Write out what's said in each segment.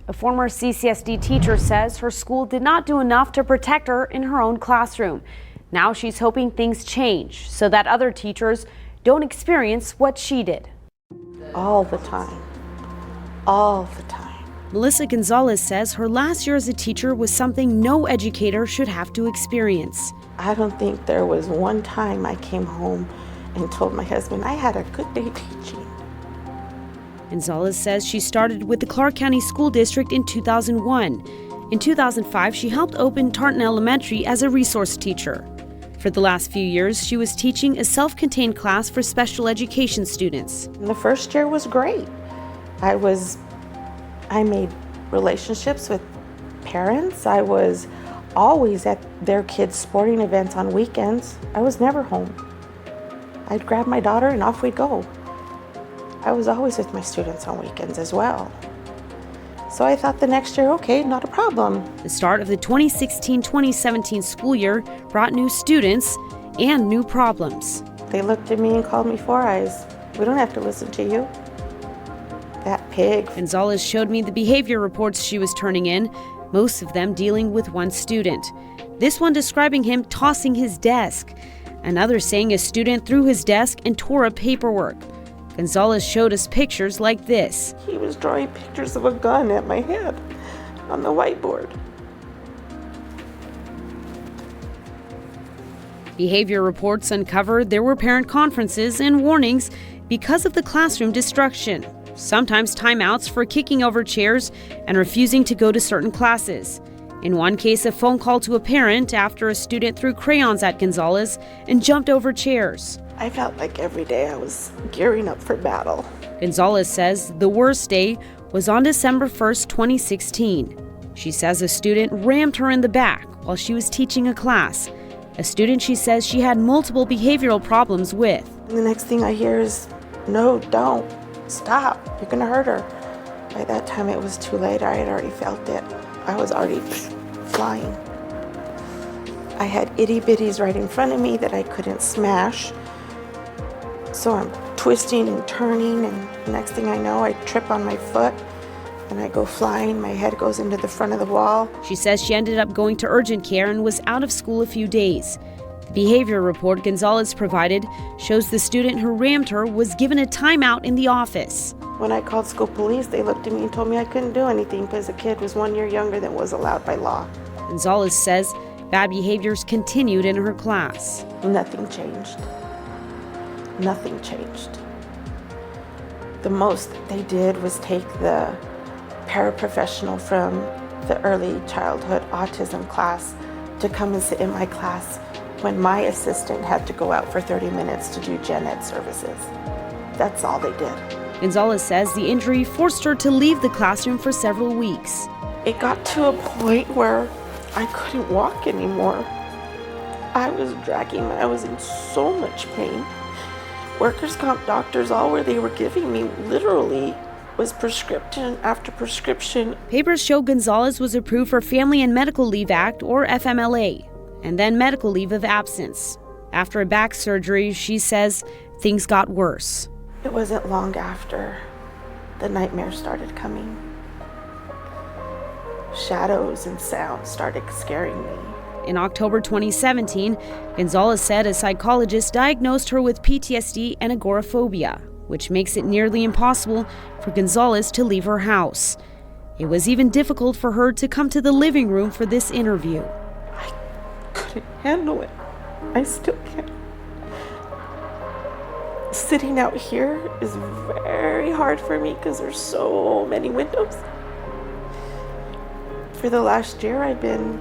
A former CCSD teacher says her school did not do enough to protect her in her own classroom. Now she's hoping things change so that other teachers don't experience what she did. All the time. All the time. Melissa Gonzalez says her last year as a teacher was something no educator should have to experience. I don't think there was one time I came home and told my husband I had a good day teaching. Gonzalez says she started with the Clark County School District in 2001. In 2005, she helped open Tartan Elementary as a resource teacher. For the last few years, she was teaching a self-contained class for special education students. And the first year was great. I made relationships with parents. I was always at their kids' sporting events on weekends. I was never home. I'd grab my daughter and off we'd go. I was always with my students on weekends as well. So I thought the next year, okay, not a problem. The start of the 2016-2017 school year brought new students and new problems. They looked at me and called me Four Eyes. We don't have to listen to you. That pig. Gonzalez showed me the behavior reports she was turning in, most of them dealing with one student. This one describing him tossing his desk. Another saying a student threw his desk and tore up paperwork. Gonzalez showed us pictures like this. He was drawing pictures of a gun at my head on the whiteboard. Behavior reports uncovered there were parent conferences and warnings because of the classroom destruction. Sometimes timeouts for kicking over chairs and refusing to go to certain classes. In one case, a phone call to a parent after a student threw crayons at Gonzalez and jumped over chairs. I felt like every day I was gearing up for battle. Gonzalez says the worst day was on December 1st, 2016. She says a student rammed her in the back while she was teaching a class. A student she says she had multiple behavioral problems with. And the next thing I hear is, no, don't, stop, you're gonna hurt her. By that time it was too late, I had already felt it. I was already flying. I had itty bitties right in front of me that I couldn't smash. So I'm twisting and turning, and the next thing I know, I trip on my foot and I go flying. My head goes into the front of the wall. She says she ended up going to urgent care and was out of school a few days. The behavior report Gonzalez provided shows the student who rammed her was given a timeout in the office. When I called school police, they looked at me and told me I couldn't do anything because the kid was 1 year younger than was allowed by law. Gonzalez says bad behaviors continued in her class. Nothing changed. Nothing changed. The most they did was take the paraprofessional from the early childhood autism class to come and sit in my class when my assistant had to go out for 30 minutes to do gen ed services. That's all they did. Gonzalez says the injury forced her to leave the classroom for several weeks. It got to a point where I couldn't walk anymore. I was in so much pain. Workers' comp doctors, all where they were giving me literally was prescription after prescription. Papers show Gonzalez was approved for Family and Medical Leave Act, or FMLA, and then medical leave of absence. After a back surgery, she says things got worse. It wasn't long after the nightmares started coming. Shadows and sounds started scaring me. In October 2017, Gonzalez said a psychologist diagnosed her with PTSD and agoraphobia, which makes it nearly impossible for Gonzalez to leave her house. It was even difficult for her to come to the living room for this interview. I couldn't handle it. I still can't. Sitting out here is very hard for me because there's so many windows. For the last year, I've been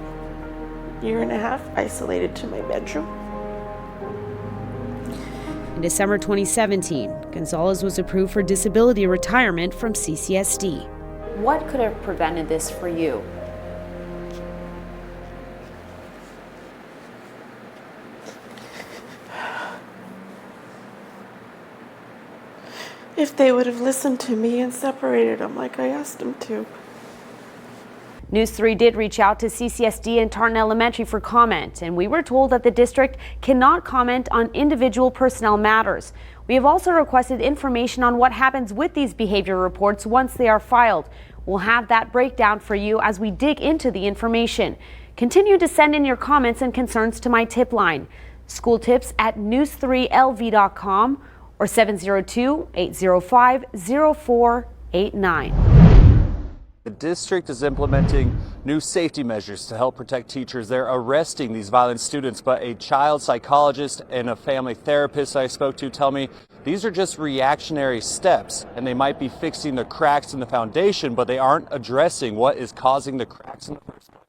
year and a half isolated to my bedroom. In December 2017, Gonzalez was approved for disability retirement from CCSD. What could have prevented this for you? If they would have listened to me and separated them like I asked them to. News 3 did reach out to CCSD and Tartan Elementary for comment, and we were told that the district cannot comment on individual personnel matters. We have also requested information on what happens with these behavior reports once they are filed. We'll have that breakdown for you as we dig into the information. Continue to send in your comments and concerns to my tip line, schooltips@news3lv.com or 702-805-0489. The district is implementing new safety measures to help protect teachers. They're arresting these violent students, but a child psychologist and a family therapist I spoke to tell me these are just reactionary steps and they might be fixing the cracks in the foundation, but they aren't addressing what is causing the cracks in the first place.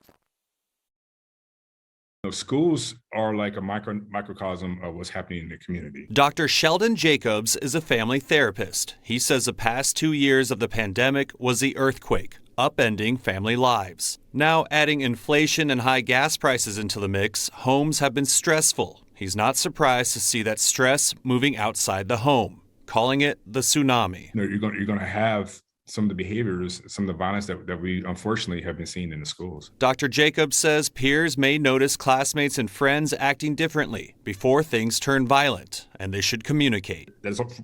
Schools are like a microcosm of what's happening in the community. Dr. Sheldon Jacobs is a family therapist. He says the past 2 years of the pandemic was the earthquake, upending family lives. Now adding inflation and high gas prices into the mix, homes have been stressful. He's not surprised to see that stress moving outside the home, calling it the tsunami. You're going to have some of the behaviors, some of the violence that we unfortunately have been seeing in the schools. Dr. Jacobs says peers may notice classmates and friends acting differently before things turn violent, and they should communicate.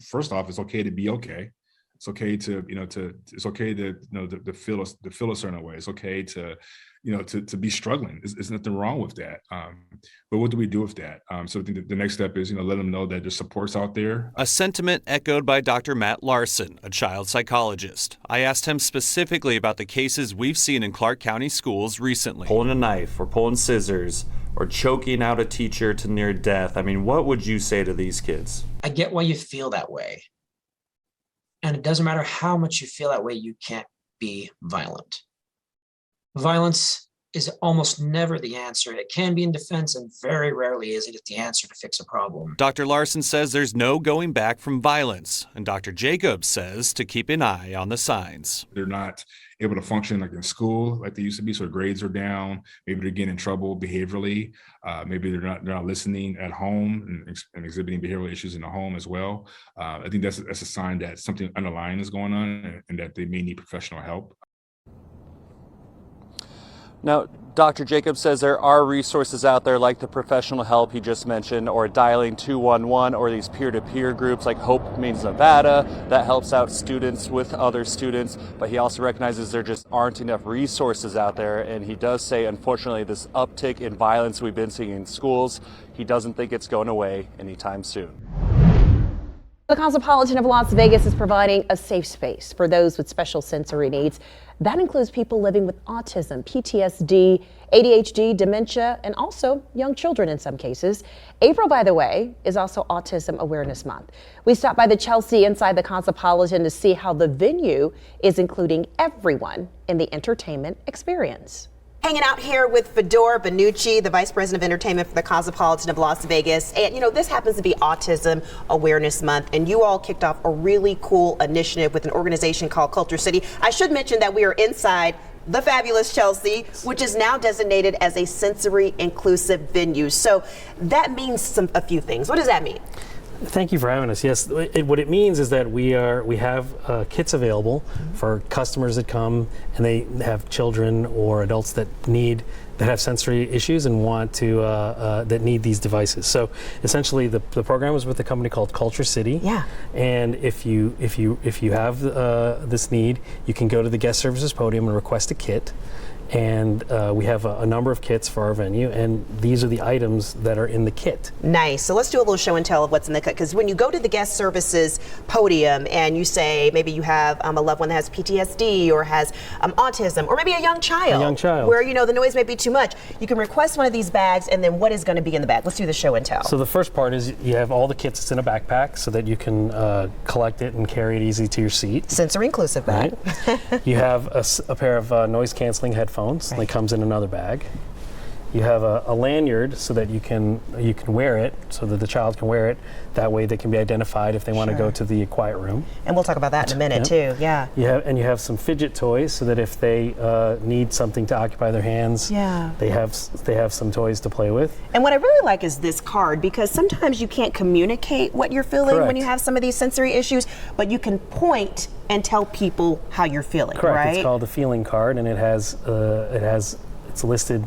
First off, it's okay to be okay. It's okay to, it's okay to, to feel a certain way. It's okay to, to be struggling. There's nothing wrong with that. But what do we do with that? So I think the next step is, let them know that there's supports out there. A sentiment echoed by Dr. Matt Larson, a child psychologist. I asked him specifically about the cases we've seen in Clark County schools recently. Pulling a knife or pulling scissors or choking out a teacher to near death. I mean, what would you say to these kids? I get why you feel that way. And it doesn't matter how much you feel that way, you can't be violent. Violence is almost never the answer. It can be in defense, and very rarely is it the answer to fix a problem. Dr. Larson says there's no going back from violence, and Dr. Jacobs says to keep an eye on the signs. They're not able to function like in school like they used to be, so grades are down. Maybe they're getting in trouble behaviorally. Maybe they're not listening at home and exhibiting behavioral issues in the home as well. I think that's a sign that something underlying is going on and that they may need professional help. Now, Dr. Jacobs says there are resources out there like the professional help he just mentioned, or dialing 211, or these peer-to-peer groups like Hope Means Nevada that helps out students with other students. But he also recognizes there just aren't enough resources out there. And he does say, unfortunately, this uptick in violence we've been seeing in schools, he doesn't think it's going away anytime soon. The Cosmopolitan of Las Vegas is providing a safe space for those with special sensory needs. That includes people living with autism, PTSD, ADHD, dementia, and also young children in some cases. April, by the way, is also Autism Awareness Month. We stopped by the Chelsea inside the Cosmopolitan to see how the venue is including everyone in the entertainment experience. Hanging out here with Fedor Benucci, the Vice President of Entertainment for the Cosmopolitan of Las Vegas. And this happens to be Autism Awareness Month, and you all kicked off a really cool initiative with an organization called Culture City. I should mention that we are inside the fabulous Chelsea, which is now designated as a sensory inclusive venue. So that means a few things. What does that mean? Thank you for having us. Yes, what it means is that we have kits available for customers that come and they have children or adults that have sensory issues and want to that need these devices. So essentially, the program was with a company called Culture City. Yeah. And if you have this need, you can go to the guest services podium and request a kit. And we have a number of kits for our venue, and these are the items that are in the kit. Nice. So let's do a little show and tell of what's in the kit, because when you go to the guest services podium and you say maybe you have a loved one that has PTSD or has autism, or maybe a young child where the noise may be too much, you can request one of these bags, and then what is going to be in the bag? Let's do the show and tell. So the first part is you have all the kits that's in a backpack so that you can collect it and carry it easy to your seat. Sensory inclusive bag. Right. You have a pair of noise canceling headphones. Right. That comes in another bag. You have a lanyard so that you can wear it, so that the child can wear it. That way they can be identified if they want to go to the quiet room. And we'll talk about that in a minute too. Yeah. You have some fidget toys so that if they need something to occupy their hands, they have some toys to play with. And what I really like is this card, because sometimes you can't communicate what you're feeling when you have some of these sensory issues, but you can point and tell people how you're feeling. Correct. Right? It's called the feeling card, and it's listed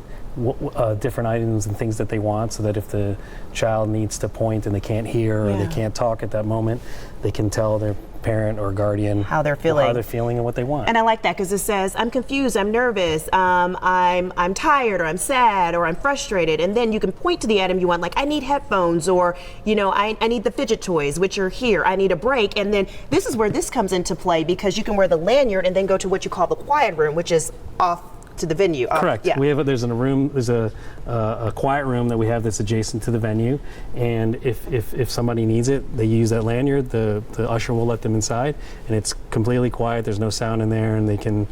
different items and things that they want, so that if the child needs to point and they can't hear or they can't talk at that moment, they can tell their parent or guardian how they're feeling and what they want. And I like that because it says, I'm confused, I'm nervous, I'm tired, or I'm sad, or I'm frustrated. And then you can point to the item you want, like, I need headphones, or, you know, I need the fidget toys, which are here. I need a break. And then this is where this comes into play, because you can wear the lanyard and then go to what you call the quiet room, which is off to the venue. Correct. Yeah. There's a quiet room that we have that's adjacent to the venue, and if somebody needs it, they use that lanyard. The usher will let them inside, and it's completely quiet. There's no sound in there, and they can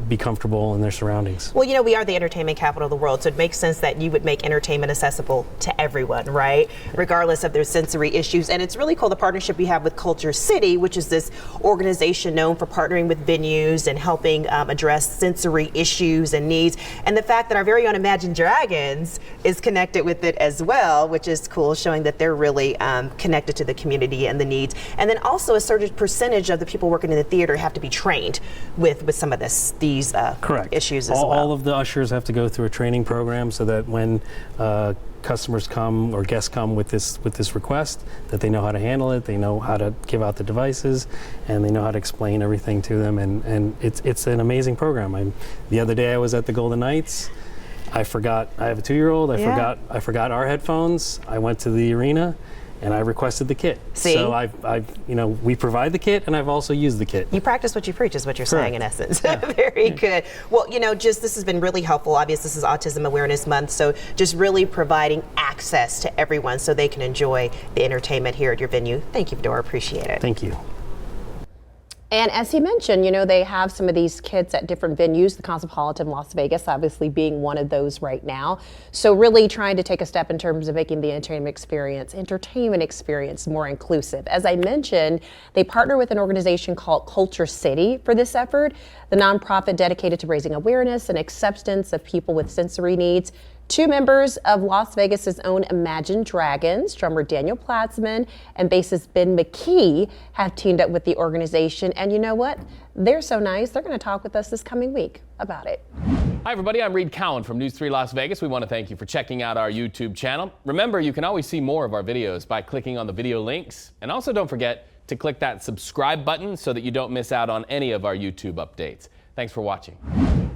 be comfortable in their surroundings. Well, you know, we are the entertainment capital of the world, so it makes sense that you would make entertainment accessible to everyone, right? Regardless of their sensory issues. And it's really cool, the partnership we have with Culture City, which is this organization known for partnering with venues and helping address sensory issues and needs. And the fact that our very own Imagine Dragons is connected with it as well, which is cool, showing that they're really connected to the community and the needs. And then also a certain percentage of the people working in the theater have to be trained with some of these Correct. issues as well. All of the ushers have to go through a training program so that when customers come or guests come with this request, that they know how to handle it, they know how to give out the devices, and they know how to explain everything to them. And it's an amazing program. The other day I was at the Golden Knights. I have a 2-year-old. I forgot our headphones. I went to the arena and I requested the kit. See? So we provide the kit, and I've also used the kit. You practice what you preach is what you're Correct. saying in essence. Yeah. Very good. Well, you know, this has been really helpful. Obviously, this is Autism Awareness Month, so just really providing access to everyone so they can enjoy the entertainment here at your venue. Thank you, Fedora. Appreciate it. Thank you. And as he mentioned, you know, they have some of these kits at different venues, the Cosmopolitan of Las Vegas obviously being one of those right now. So really trying to take a step in terms of making the entertainment experience more inclusive. As I mentioned, they partner with an organization called Culture City for this effort, the nonprofit dedicated to raising awareness and acceptance of people with sensory needs. 2 members of Las Vegas's own Imagine Dragons, drummer Daniel Platzman and bassist Ben McKee, have teamed up with the organization. And you know what? They're so nice. They're going to talk with us this coming week about it. Hi, everybody. I'm Reed Cowan from News 3 Las Vegas. We want to thank you for checking out our YouTube channel. Remember, you can always see more of our videos by clicking on the video links. And also don't forget to click that subscribe button so that you don't miss out on any of our YouTube updates. Thanks for watching.